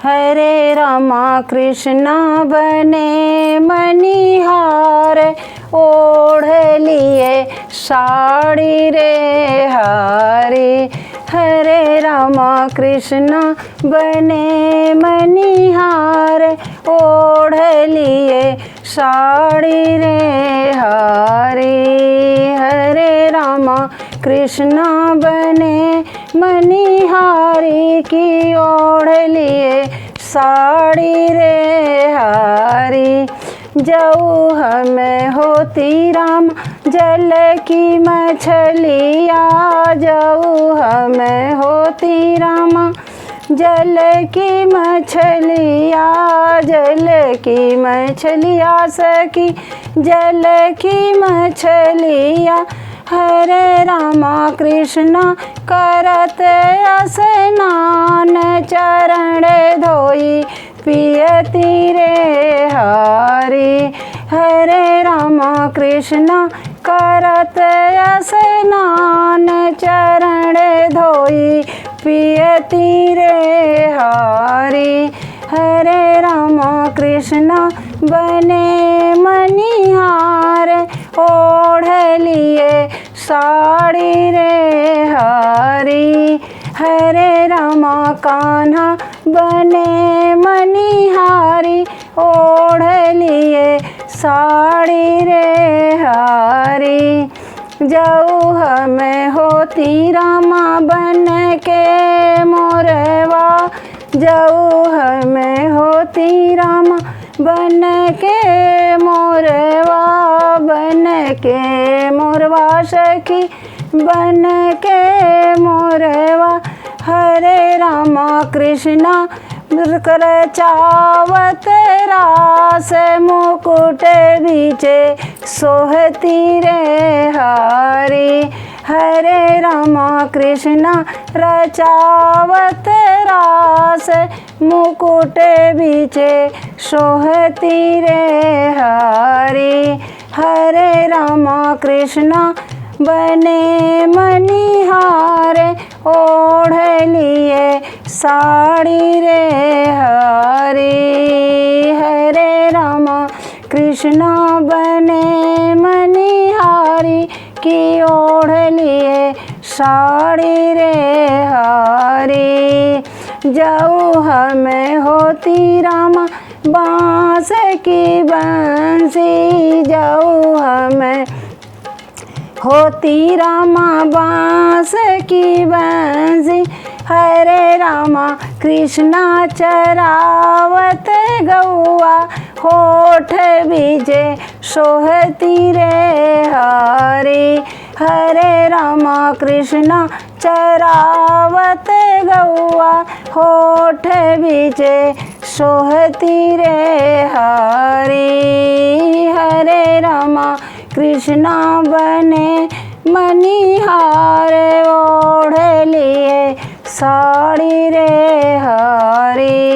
हरे रामा कृष्णा बने मनिहार, ओढ़ लिए साड़ी रे हारी। हरे रामा कृष्णा बने मनिहार, ओढ़ लिए साड़ी रे हारी। हरे रामा कृष्णा बने मनिहारी की, ओढ़ लिए साड़ी रे हारी। जाऊ हमें होती राम जल की मछलिया, जाऊ हमें होती राम जल की मछलिया, जल की मछलिया सखी जल की मछलिया। हरे रामा कृष्णा करत स्नान, चरण धोई पियती रे हारी। हरे रामा कृष्णा करत स्नान, चरण धोई पियती रे हारी। हरे रामा कृष्णा बने मनिहार, ओढ़ लिए साड़ी रे हारी। हरे रामा कान्हा बने मनिहारी, ओढ़ लिए साड़ी रे हारी। जाऊ हमें होती रामा बन के मोरवा, जाऊ हमें होती रामा बन के मोरवा, बन के मोरवा सखी बन के मोरवा। हरे रामा कृष्णा रचावत रास, मुकुट बीचे सोहती रे हारी। हरे रामा कृष्णा रचावत रास, मुकुट बीचे सोहती रे हारी। हरे रामा कृष्णा बने मनिहार, ओढ़ लिए साड़ी रे हारी। हरे रामा कृष्णा बने मनिहारी की, ओढ़ लिए साड़ी रे हारी। जाऊ हमें होती रामा बांस की बंसी, जाऊ हमें होती रामा बांस की बंसी। हरे रामा कृष्णा चरावत गौआ, होठ बीजे सोहती रे हारी। हरे रामा कृष्णा चरावत गौआ, होठ बीजे सोहती रे हारी। हरे रामा कृष्णा बने मनिहार, ओढ़ लिए साड़ी रे हारी।